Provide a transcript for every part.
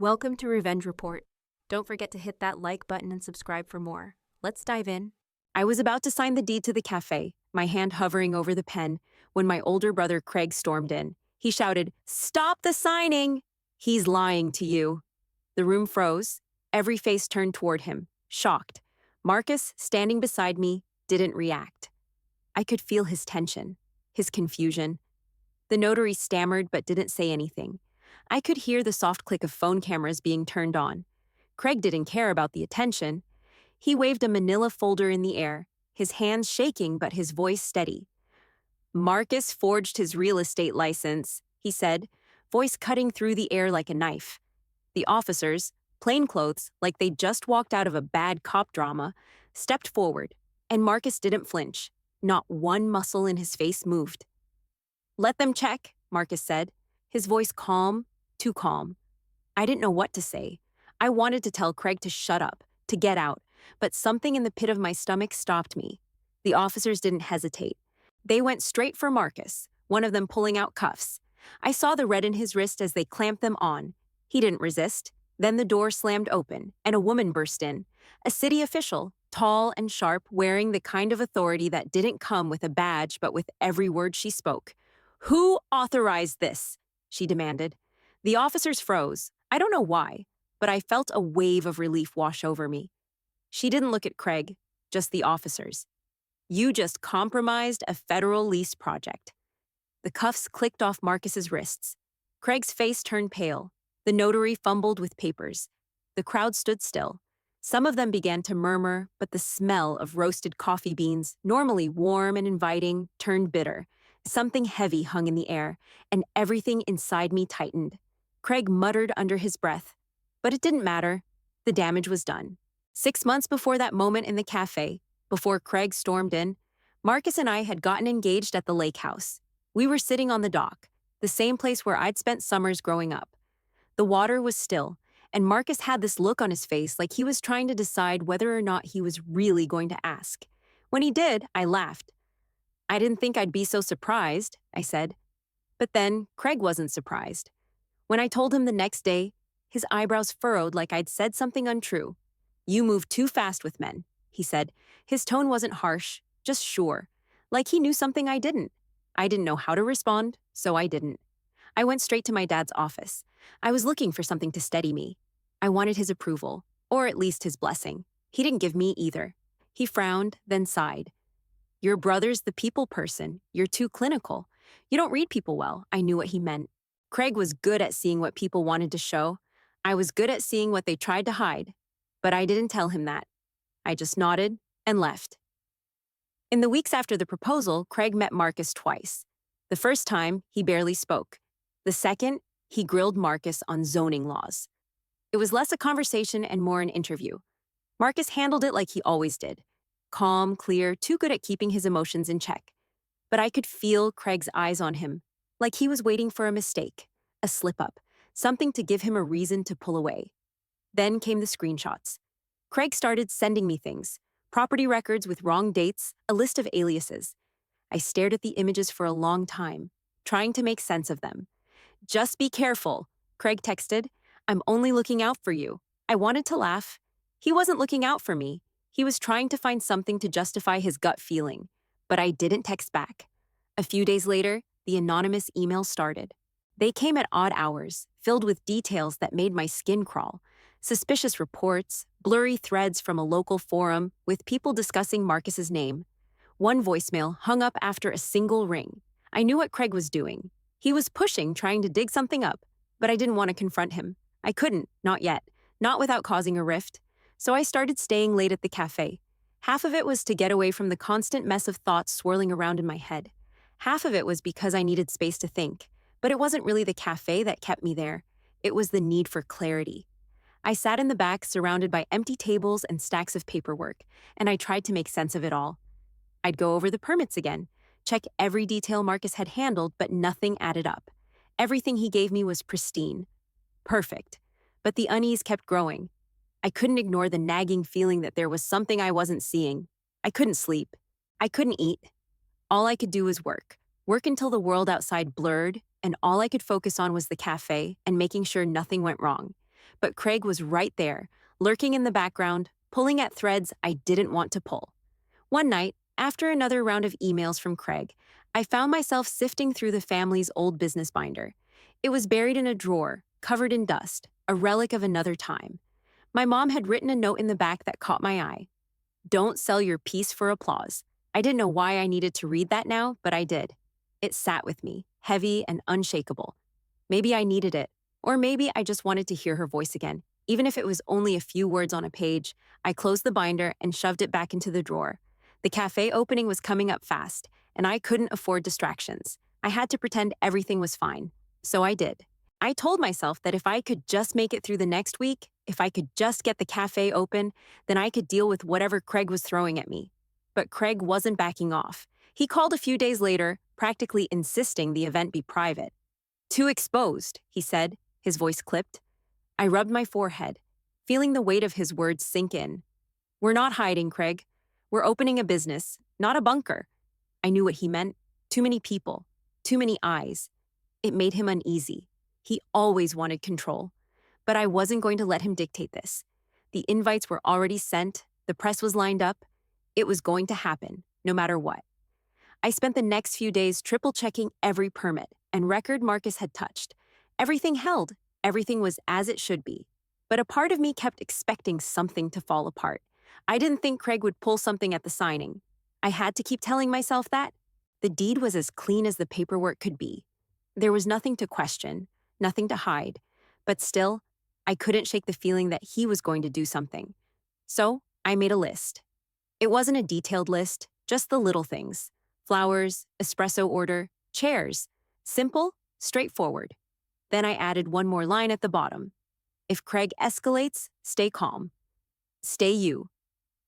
Welcome to Revenge Report. Don't forget to hit that like button and subscribe for more. Let's dive in. I was about to sign the deed to the cafe, my hand hovering over the pen, when my older brother Craig stormed in. He shouted, "Stop the signing!" "He's lying to you." The room froze. Every face turned toward him, shocked. Marcus, standing beside me, didn't react. I could feel his tension, his confusion. The notary stammered but didn't say anything. I could hear the soft click of phone cameras being turned on. Craig didn't care about the attention. He waved a manila folder in the air, his hands shaking but his voice steady. "Marcus forged his real estate license," he said, voice cutting through the air like a knife. The officers, plainclothes like they'd just walked out of a bad cop drama, stepped forward, and Marcus didn't flinch. Not one muscle in his face moved. "Let them check," Marcus said, his voice calm, too calm. I didn't know what to say. I wanted to tell Craig to shut up, to get out, but something in the pit of my stomach stopped me. The officers didn't hesitate. They went straight for Marcus, one of them pulling out cuffs. I saw the red in his wrist as they clamped them on. He didn't resist. Then the door slammed open, and a woman burst in. A city official, tall and sharp, wearing the kind of authority that didn't come with a badge but with every word she spoke. "Who authorized this?" she demanded. The officers froze. I don't know why, but I felt a wave of relief wash over me. She didn't look at Craig, just the officers. "You just compromised a federal lease project." The cuffs clicked off Marcus's wrists. Craig's face turned pale. The notary fumbled with papers. The crowd stood still. Some of them began to murmur, but the smell of roasted coffee beans, normally warm and inviting, turned bitter. Something heavy hung in the air, and everything inside me tightened. Craig muttered under his breath. But it didn't matter. The damage was done. 6 months before that moment in the cafe, before Craig stormed in, Marcus and I had gotten engaged at the lake house. We were sitting on the dock, the same place where I'd spent summers growing up. The water was still, and Marcus had this look on his face like he was trying to decide whether or not he was really going to ask. When he did, I laughed. "I didn't think I'd be so surprised," I said. But then, Craig wasn't surprised. When I told him the next day, his eyebrows furrowed like I'd said something untrue. "You move too fast with men," he said. His tone wasn't harsh, just sure, like he knew something I didn't. I didn't know how to respond, so I didn't. I went straight to my dad's office. I was looking for something to steady me. I wanted his approval, or at least his blessing. He didn't give me either. He frowned, then sighed. "Your brother's the people person. You're too clinical. You don't read people well." I knew what he meant. Craig was good at seeing what people wanted to show. I was good at seeing what they tried to hide. But I didn't tell him that. I just nodded and left. In the weeks after the proposal, Craig met Marcus twice. The first time, he barely spoke. The second, he grilled Marcus on zoning laws. It was less a conversation and more an interview. Marcus handled it like he always did. Calm, clear, too good at keeping his emotions in check. But I could feel Craig's eyes on him, like he was waiting for a mistake, a slip-up, something to give him a reason to pull away. Then came the screenshots. Craig started sending me things, property records with wrong dates, a list of aliases. I stared at the images for a long time, trying to make sense of them. "Just be careful," Craig texted. "I'm only looking out for you." I wanted to laugh. He wasn't looking out for me. He was trying to find something to justify his gut feeling. But I didn't text back. A few days later, the anonymous emails started. They came at odd hours, filled with details that made my skin crawl. Suspicious reports, blurry threads from a local forum with people discussing Marcus's name. One voicemail hung up after a single ring. I knew what Craig was doing. He was pushing, trying to dig something up, but I didn't want to confront him. I couldn't, not yet, not without causing a rift. So I started staying late at the cafe. Half of it was to get away from the constant mess of thoughts swirling around in my head. Half of it was because I needed space to think. But it wasn't really the cafe that kept me there. It was the need for clarity. I sat in the back, surrounded by empty tables and stacks of paperwork, and I tried to make sense of it all. I'd go over the permits again, check every detail Marcus had handled, but nothing added up. Everything he gave me was pristine. Perfect. But the unease kept growing. I couldn't ignore the nagging feeling that there was something I wasn't seeing. I couldn't sleep. I couldn't eat. All I could do was work until the world outside blurred, and all I could focus on was the cafe and making sure nothing went wrong. But Craig was right there, lurking in the background, pulling at threads I didn't want to pull. One night, after another round of emails from Craig, I found myself sifting through the family's old business binder. It was buried in a drawer, covered in dust, a relic of another time. My mom had written a note in the back that caught my eye. Don't sell your piece for applause. I didn't know why I needed to read that now, but I did. It sat with me, heavy and unshakable. Maybe I needed it, or maybe I just wanted to hear her voice again. Even if it was only a few words on a page, I closed the binder and shoved it back into the drawer. The cafe opening was coming up fast, and I couldn't afford distractions. I had to pretend everything was fine. So I did. I told myself that if I could just make it through the next week, if I could just get the cafe open, then I could deal with whatever Craig was throwing at me. But Craig wasn't backing off. He called a few days later, practically insisting the event be private. Too exposed, he said, his voice clipped. I rubbed my forehead, feeling the weight of his words sink in. We're not hiding, Craig. We're opening a business, not a bunker. I knew what he meant. Too many people, too many eyes. It made him uneasy. He always wanted control. But I wasn't going to let him dictate this. The invites were already sent, the press was lined up. It was going to happen, no matter what. I spent the next few days triple-checking every permit and record Marcus had touched. Everything held, everything was as it should be. But a part of me kept expecting something to fall apart. I didn't think Craig would pull something at the signing. I had to keep telling myself that. The deed was as clean as the paperwork could be. There was nothing to question, nothing to hide. But still, I couldn't shake the feeling that he was going to do something. So, I made a list. It wasn't a detailed list, just the little things. Flowers, espresso order, chairs. Simple, straightforward. Then I added one more line at the bottom. If Craig escalates, stay calm. Stay you.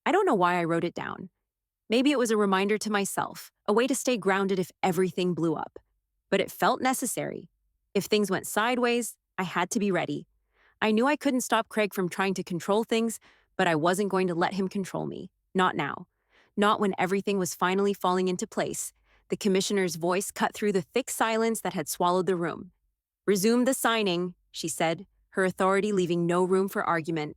I don't know why I wrote it down. Maybe it was a reminder to myself, a way to stay grounded if everything blew up. But it felt necessary. If things went sideways, I had to be ready. I knew I couldn't stop Craig from trying to control things, but I wasn't going to let him control me. Not now. Not when everything was finally falling into place. The commissioner's voice cut through the thick silence that had swallowed the room. Resume the signing, she said, her authority leaving no room for argument.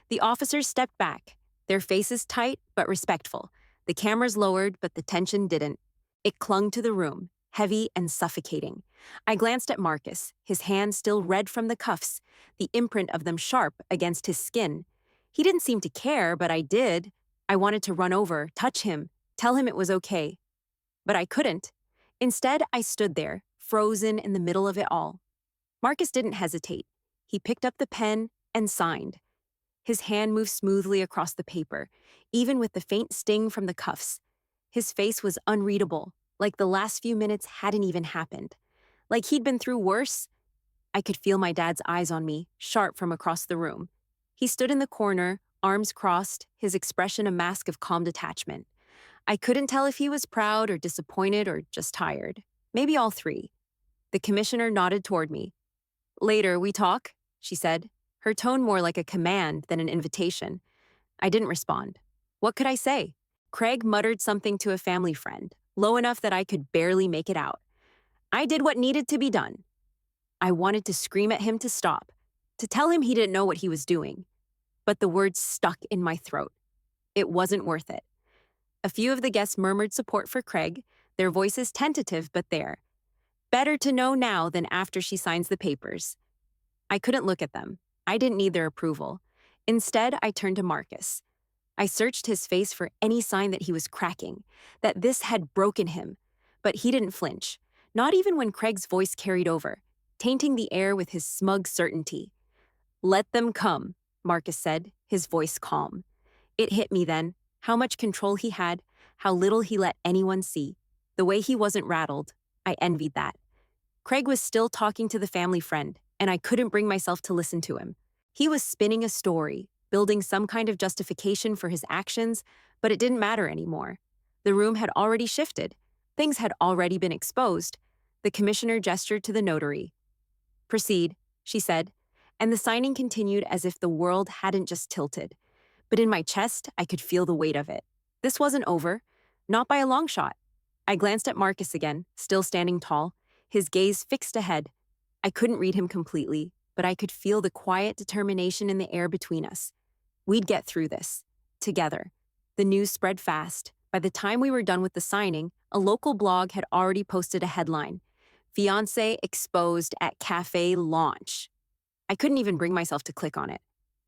The officers stepped back, their faces tight but respectful. The cameras lowered, but the tension didn't. It clung to the room, heavy and suffocating. I glanced at Marcus, his hands still red from the cuffs, the imprint of them sharp against his skin. He didn't seem to care, but I did. I wanted to run over, touch him, tell him it was okay. But I couldn't. Instead, I stood there, frozen in the middle of it all. Marcus didn't hesitate. He picked up the pen and signed. His hand moved smoothly across the paper, even with the faint sting from the cuffs. His face was unreadable, like the last few minutes hadn't even happened. Like he'd been through worse. I could feel my dad's eyes on me, sharp from across the room. He stood in the corner, arms crossed, his expression a mask of calm detachment. I couldn't tell if he was proud or disappointed or just tired. Maybe all three. The commissioner nodded toward me. Later, we talk, she said, her tone more like a command than an invitation. I didn't respond. What could I say? Craig muttered something to a family friend, low enough that I could barely make it out. I did what needed to be done. I wanted to scream at him to stop, to tell him he didn't know what he was doing. But the words stuck in my throat. It wasn't worth it. A few of the guests murmured support for Craig, their voices tentative but there. Better to know now than after she signs the papers. I couldn't look at them. I didn't need their approval. Instead, I turned to Marcus. I searched his face for any sign that he was cracking, that this had broken him. But he didn't flinch, not even when Craig's voice carried over, tainting the air with his smug certainty. Let them come, Marcus said, his voice calm. It hit me then, how much control he had, how little he let anyone see. The way he wasn't rattled, I envied that. Craig was still talking to the family friend, and I couldn't bring myself to listen to him. He was spinning a story, building some kind of justification for his actions, but it didn't matter anymore. The room had already shifted. Things had already been exposed. The commissioner gestured to the notary. Proceed, she said, and the signing continued as if the world hadn't just tilted. But in my chest, I could feel the weight of it. This wasn't over, not by a long shot. I glanced at Marcus again, still standing tall, his gaze fixed ahead. I couldn't read him completely, but I could feel the quiet determination in the air between us. We'd get through this. Together. The news spread fast. By the time we were done with the signing, a local blog had already posted a headline: "FIANCÉ exposed at CAFÉ launch." I couldn't even bring myself to click on it.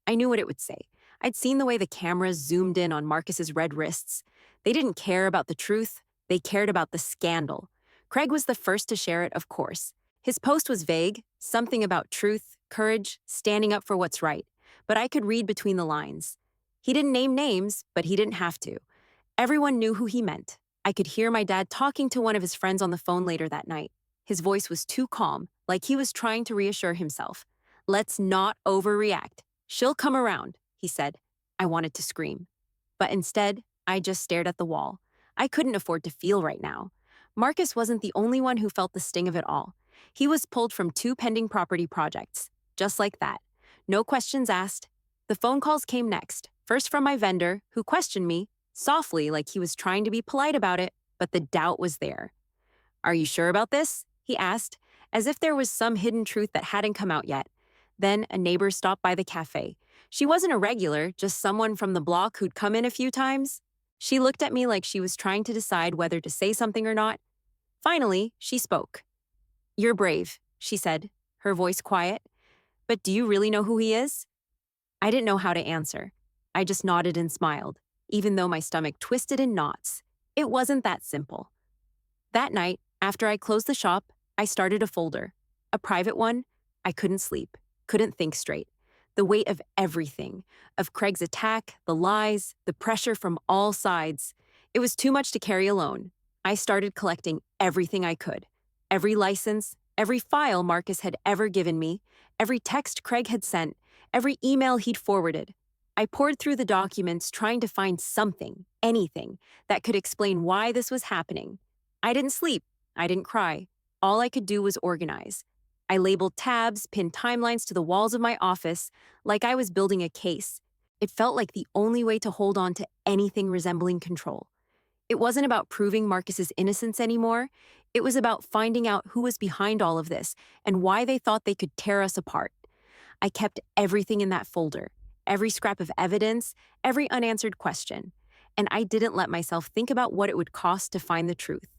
I knew what it would say. I'd seen the way the cameras zoomed in on Marcus's red wrists. They didn't care about the truth. They cared about the scandal. Craig was the first to share it, of course. His post was vague, something about truth, courage, standing up for what's right. But I could read between the lines. He didn't name names, but he didn't have to. Everyone knew who he meant. I could hear my dad talking to one of his friends on the phone later that night. His voice was too calm, like he was trying to reassure himself. "Let's not overreact. She'll come around," he said. I wanted to scream. But instead, I just stared at the wall. I couldn't afford to feel right now. Marcus wasn't the only one who felt the sting of it all. He was pulled from 2 pending property projects. Just like that. No questions asked. The phone calls came next, first from my vendor, who questioned me, softly like he was trying to be polite about it, but the doubt was there. "Are you sure about this?" he asked, as if there was some hidden truth that hadn't come out yet. Then a neighbor stopped by the cafe. She wasn't a regular, just someone from the block who'd come in a few times. She looked at me like she was trying to decide whether to say something or not. Finally, she spoke. "You're brave," she said, her voice quiet. "But do you really know who he is?" I didn't know how to answer. I just nodded and smiled, even though my stomach twisted in knots. It wasn't that simple. That night, after I closed the shop, I started a folder. A private one. I couldn't sleep, couldn't think straight. The weight of everything, of Craig's attack, the lies, the pressure from all sides. It was too much to carry alone. I started collecting everything I could. Every license, every file Marcus had ever given me, every text Craig had sent, every email he'd forwarded. I poured through the documents trying to find something, anything, that could explain why this was happening. I didn't sleep. I didn't cry. All I could do was organize. I labeled tabs, pinned timelines to the walls of my office, like I was building a case. It felt like the only way to hold on to anything resembling control. It wasn't about proving Marcus's innocence anymore. It was about finding out who was behind all of this and why they thought they could tear us apart. I kept everything in that folder, every scrap of evidence, every unanswered question, and I didn't let myself think about what it would cost to find the truth.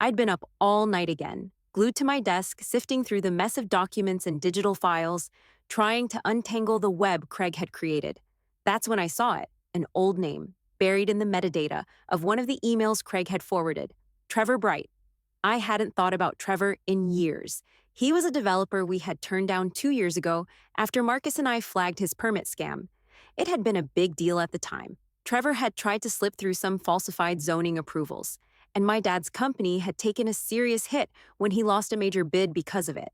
I'd been up all night again, glued to my desk, sifting through the mess of documents and digital files, trying to untangle the web Craig had created. That's when I saw it, an old name, buried in the metadata of one of the emails Craig had forwarded, Trevor Bright. I hadn't thought about Trevor in years. He was a developer we had turned down 2 years ago after Marcus and I flagged his permit scam. It had been a big deal at the time. Trevor had tried to slip through some falsified zoning approvals, and my dad's company had taken a serious hit when he lost a major bid because of it.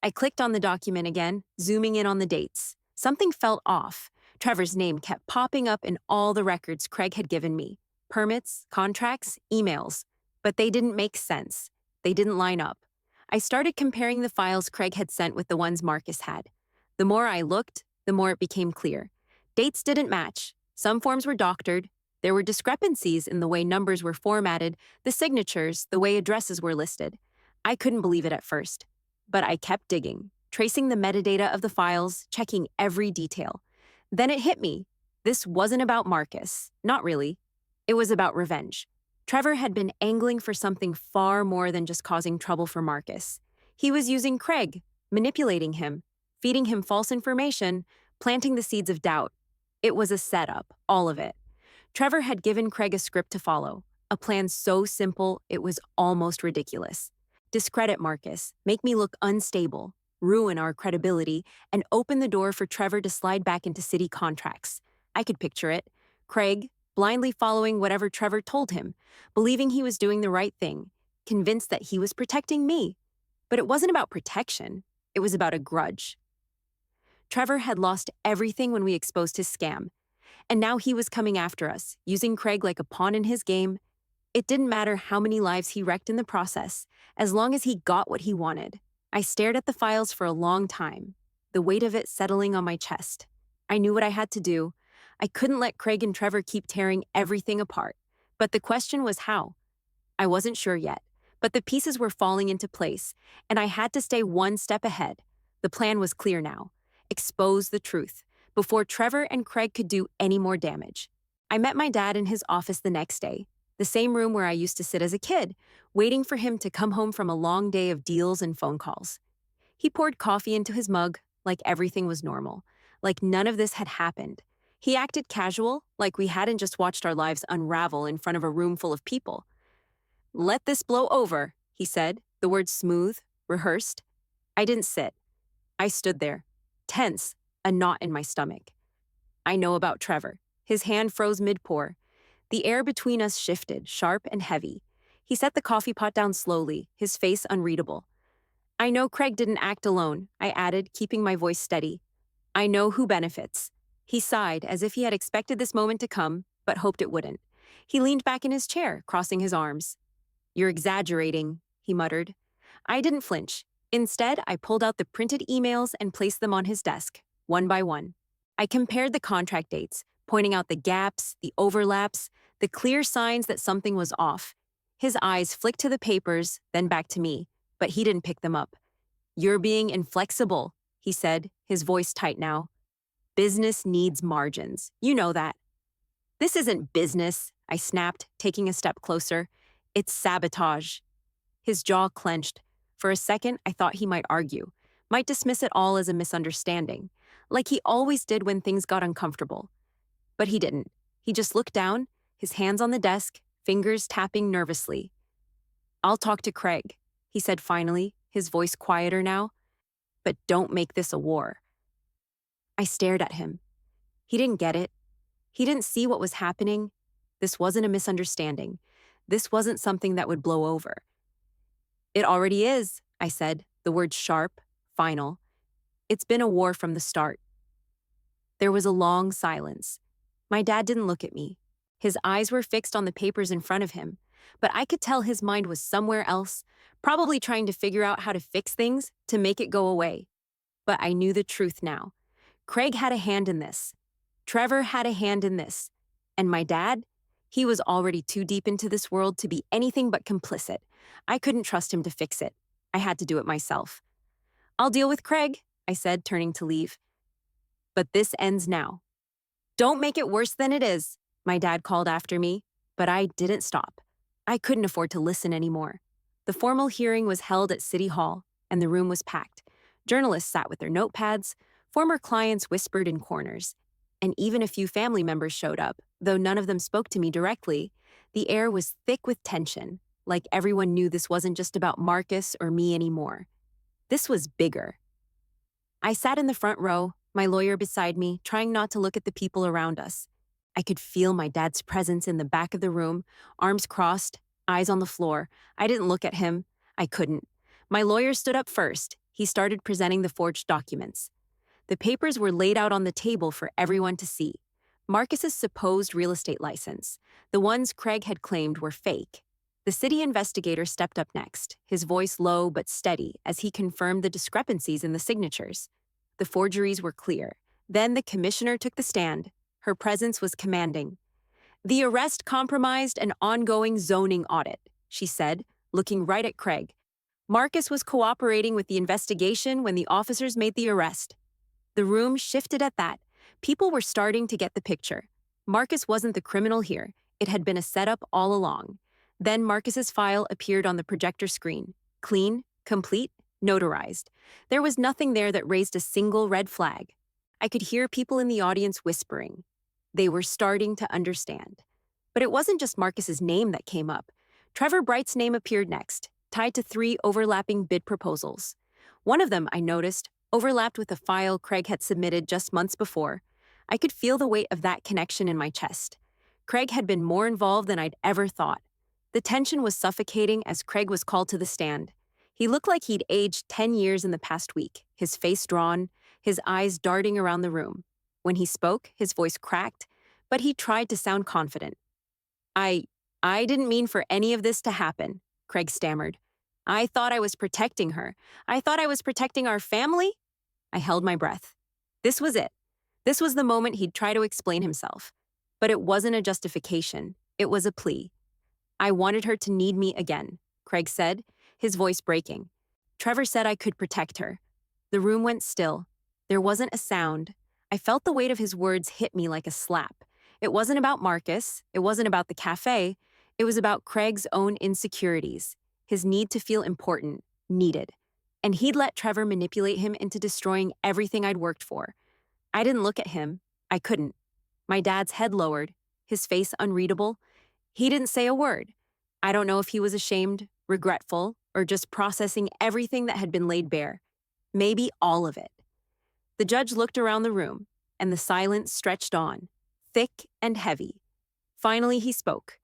I clicked on the document again, zooming in on the dates. Something felt off. Trevor's name kept popping up in all the records Craig had given me. Permits, contracts, emails. But they didn't make sense. They didn't line up. I started comparing the files Craig had sent with the ones Marcus had. The more I looked, the more it became clear. Dates didn't match. Some forms were doctored. There were discrepancies in the way numbers were formatted, the signatures, the way addresses were listed. I couldn't believe it at first. But I kept digging, tracing the metadata of the files, checking every detail. Then it hit me. This wasn't about Marcus. Not really. It was about revenge. Trevor had been angling for something far more than just causing trouble for Marcus. He was using Craig, manipulating him, feeding him false information, planting the seeds of doubt. It was a setup, all of it. Trevor had given Craig a script to follow, a plan so simple it was almost ridiculous. Discredit Marcus, make me look unstable, ruin our credibility, and open the door for Trevor to slide back into city contracts. I could picture it. Craig, blindly following whatever Trevor told him, believing he was doing the right thing, convinced that he was protecting me. But it wasn't about protection. It was about a grudge. Trevor had lost everything when we exposed his scam, and now he was coming after us, using Craig like a pawn in his game. It didn't matter how many lives he wrecked in the process, as long as he got what he wanted. I stared at the files for a long time, the weight of it settling on my chest. I knew what I had to do. I couldn't let Craig and Trevor keep tearing everything apart. But the question was how. I wasn't sure yet, but the pieces were falling into place, and I had to stay one step ahead. The plan was clear now. Expose the truth, before Trevor and Craig could do any more damage. I met my dad in his office the next day, the same room where I used to sit as a kid, waiting for him to come home from a long day of deals and phone calls. He poured coffee into his mug, like everything was normal, like none of this had happened. He acted casual, like we hadn't just watched our lives unravel in front of a room full of people. "Let this blow over," he said, the words smooth, rehearsed. I didn't sit. I stood there, tense, a knot in my stomach. "I know about Trevor." His hand froze mid-pour. The air between us shifted, sharp and heavy. He set the coffee pot down slowly, his face unreadable. "I know Craig didn't act alone," I added, keeping my voice steady. "I know who benefits." He sighed, as if he had expected this moment to come, but hoped it wouldn't. He leaned back in his chair, crossing his arms. "You're exaggerating," he muttered. I didn't flinch. Instead, I pulled out the printed emails and placed them on his desk, one by one. I compared the contract dates, pointing out the gaps, the overlaps, the clear signs that something was off. His eyes flicked to the papers, then back to me, but he didn't pick them up. "You're being inflexible," he said, his voice tight now. "Business needs margins. You know that." "This isn't business," I snapped, taking a step closer. "It's sabotage." His jaw clenched. For a second, I thought he might argue, might dismiss it all as a misunderstanding, like he always did when things got uncomfortable. But he didn't. He just looked down, his hands on the desk, fingers tapping nervously. "I'll talk to Craig," he said finally, his voice quieter now. "But don't make this a war." I stared at him. He didn't get it. He didn't see what was happening. This wasn't a misunderstanding. This wasn't something that would blow over. "It already is," I said, the words sharp, final. "It's been a war from the start." There was a long silence. My dad didn't look at me. His eyes were fixed on the papers in front of him, but I could tell his mind was somewhere else, probably trying to figure out how to fix things, to make it go away. But I knew the truth now. Craig had a hand in this. Trevor had a hand in this. And my dad? He was already too deep into this world to be anything but complicit. I couldn't trust him to fix it. I had to do it myself. "I'll deal with Craig," I said, turning to leave. "But this ends now." "Don't make it worse than it is," my dad called after me, but I didn't stop. I couldn't afford to listen anymore. The formal hearing was held at City Hall, and the room was packed. Journalists sat with their notepads, former clients whispered in corners, and even a few family members showed up, though none of them spoke to me directly. The air was thick with tension, like everyone knew this wasn't just about Marcus or me anymore. This was bigger. I sat in the front row, my lawyer beside me, trying not to look at the people around us. I could feel my dad's presence in the back of the room, arms crossed, eyes on the floor. I didn't look at him. I couldn't. My lawyer stood up first. He started presenting the forged documents. The papers were laid out on the table for everyone to see. Marcus's supposed real estate license. The ones Craig had claimed were fake. The city investigator stepped up next, his voice low but steady as he confirmed the discrepancies in the signatures. The forgeries were clear. Then the commissioner took the stand. Her presence was commanding. "The arrest compromised an ongoing zoning audit," she said, looking right at Craig. "Marcus was cooperating with the investigation when the officers made the arrest." The room shifted at that. People were starting to get the picture. Marcus wasn't the criminal here. It had been a setup all along. Then Marcus's file appeared on the projector screen. Clean, complete, notarized. There was nothing there that raised a single red flag. I could hear people in the audience whispering. They were starting to understand. But it wasn't just Marcus's name that came up. Trevor Bright's name appeared next, tied to 3 overlapping bid proposals. One of them, I noticed, overlapped with a file Craig had submitted just months before. I could feel the weight of that connection in my chest. Craig had been more involved than I'd ever thought. The tension was suffocating as Craig was called to the stand. He looked like he'd aged 10 years in the past week, his face drawn, his eyes darting around the room. When he spoke, his voice cracked, but he tried to sound confident. I didn't mean for any of this to happen," Craig stammered. "I thought I was protecting her. I thought I was protecting our family." I held my breath. This was it. This was the moment he'd try to explain himself. But it wasn't a justification. It was a plea. "I wanted her to need me again," Craig said, his voice breaking. "Trevor said I could protect her." The room went still. There wasn't a sound. I felt the weight of his words hit me like a slap. It wasn't about Marcus. It wasn't about the cafe. It was about Craig's own insecurities, his need to feel important, needed. And he'd let Trevor manipulate him into destroying everything I'd worked for. I didn't look at him. I couldn't. My dad's head lowered, his face unreadable. He didn't say a word. I don't know if he was ashamed, regretful, or just processing everything that had been laid bare. Maybe all of it. The judge looked around the room, and the silence stretched on, thick and heavy. Finally, he spoke.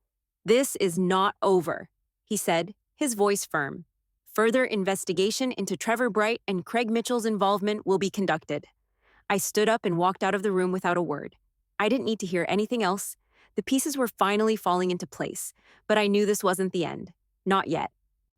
"This is not over," he said, his voice firm. "Further investigation into Trevor Bright and Craig Mitchell's involvement will be conducted." I stood up and walked out of the room without a word. I didn't need to hear anything else. The pieces were finally falling into place, but I knew this wasn't the end. Not yet.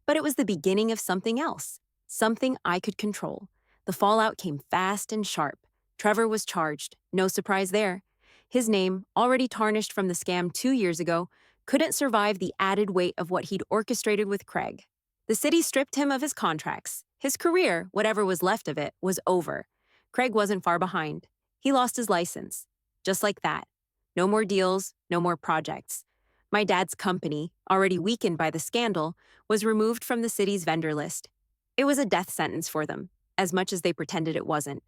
But it was the beginning of something else, something I could control. The fallout came fast and sharp. Trevor was charged, no surprise there. His name, already tarnished from the scam 2 years ago, couldn't survive the added weight of what he'd orchestrated with Craig. The city stripped him of his contracts. His career, whatever was left of it, was over. Craig wasn't far behind. He lost his license. Just like that. No more deals, no more projects. My dad's company, already weakened by the scandal, was removed from the city's vendor list. It was a death sentence for them, as much as they pretended it wasn't.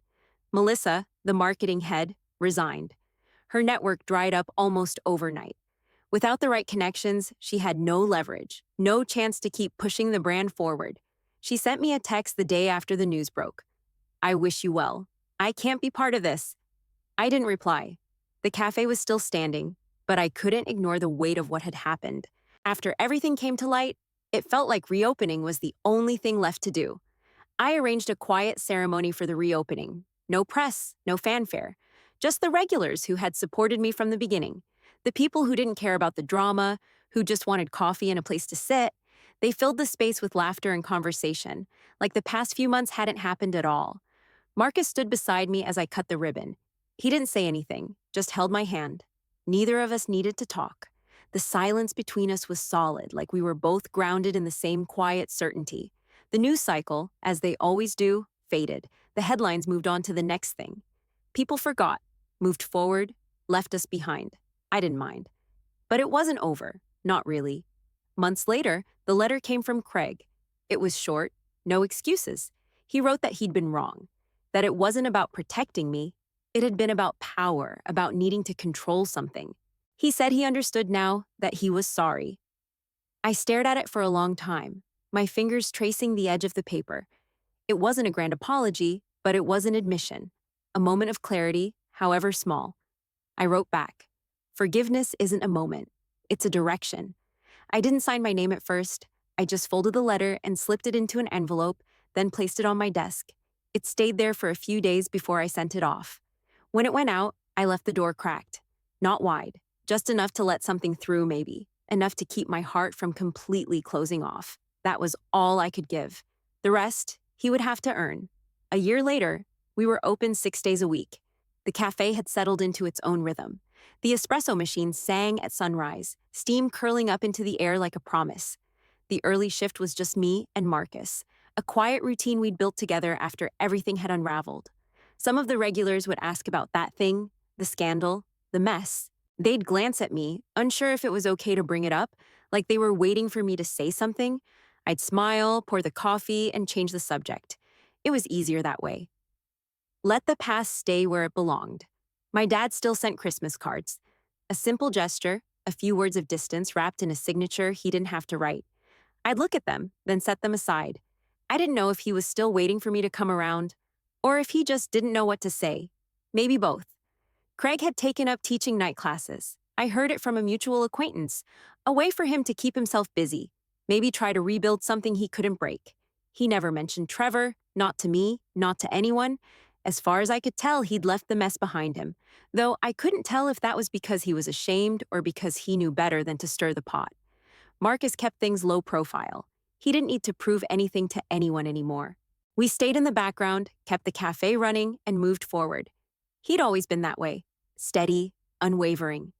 Melissa, the marketing head, resigned. Her network dried up almost overnight. Without the right connections, she had no leverage, no chance to keep pushing the brand forward. She sent me a text the day after the news broke. "I wish you well. I can't be part of this." I didn't reply. The cafe was still standing, but I couldn't ignore the weight of what had happened. After everything came to light, it felt like reopening was the only thing left to do. I arranged a quiet ceremony for the reopening. No press, no fanfare. Just the regulars who had supported me from the beginning. The people who didn't care about the drama, who just wanted coffee and a place to sit. They filled the space with laughter and conversation, like the past few months hadn't happened at all. Marcus stood beside me as I cut the ribbon. He didn't say anything, just held my hand. Neither of us needed to talk. The silence between us was solid, like we were both grounded in the same quiet certainty. The news cycle, as they always do, faded. The headlines moved on to the next thing. People forgot, moved forward, left us behind. I didn't mind. But it wasn't over, not really. Months later, the letter came from Craig. It was short, no excuses. He wrote that he'd been wrong, that it wasn't about protecting me. It had been about power, about needing to control something. He said he understood now, that he was sorry. I stared at it for a long time, my fingers tracing the edge of the paper. It wasn't a grand apology, but it was an admission, a moment of clarity, however small. I wrote back, "Forgiveness isn't a moment, it's a direction." I didn't sign my name at first. I just folded the letter and slipped it into an envelope, then placed it on my desk. It stayed there for a few days before I sent it off. When it went out, I left the door cracked. Not wide, just enough to let something through maybe, enough to keep my heart from completely closing off. That was all I could give. The rest, he would have to earn. A year later, we were open 6 days a week. The cafe had settled into its own rhythm. The espresso machine sang at sunrise, steam curling up into the air like a promise. The early shift was just me and Marcus, a quiet routine we'd built together after everything had unraveled. Some of the regulars would ask about that thing, the scandal, the mess. They'd glance at me, unsure if it was okay to bring it up, like they were waiting for me to say something. I'd smile, pour the coffee, and change the subject. It was easier that way. Let the past stay where it belonged. My dad still sent Christmas cards. A simple gesture, a few words of distance wrapped in a signature he didn't have to write. I'd look at them, then set them aside. I didn't know if he was still waiting for me to come around, or if he just didn't know what to say. Maybe both. Craig had taken up teaching night classes. I heard it from a mutual acquaintance, a way for him to keep himself busy, maybe try to rebuild something he couldn't break. He never mentioned Trevor, not to me, not to anyone. As far as I could tell, he'd left the mess behind him, though I couldn't tell if that was because he was ashamed or because he knew better than to stir the pot. Marcus kept things low profile. He didn't need to prove anything to anyone anymore. We stayed in the background, kept the cafe running, and moved forward. He'd always been that way, steady, unwavering.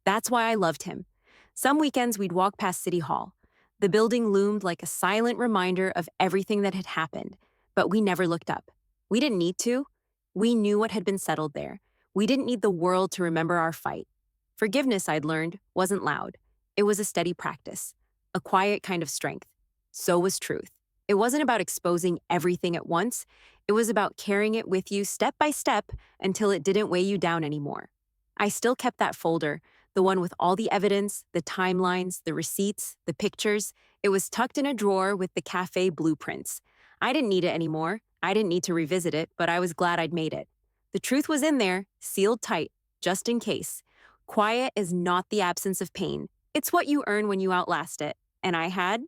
That's why I loved him. Some weekends we'd walk past City Hall. The building loomed like a silent reminder of everything that had happened, but we never looked up. We didn't need to. We knew what had been settled there. We didn't need the world to remember our fight. Forgiveness, I'd learned, wasn't loud. It was a steady practice, a quiet kind of strength. So was truth. It wasn't about exposing everything at once. It was about carrying it with you step by step until it didn't weigh you down anymore. I still kept that folder, the one with all the evidence, the timelines, the receipts, the pictures. It was tucked in a drawer with the cafe blueprints. I didn't need it anymore. I didn't need to revisit it, but I was glad I'd made it. The truth was in there, sealed tight, just in case. Quiet is not the absence of pain. It's what you earn when you outlast it. And I had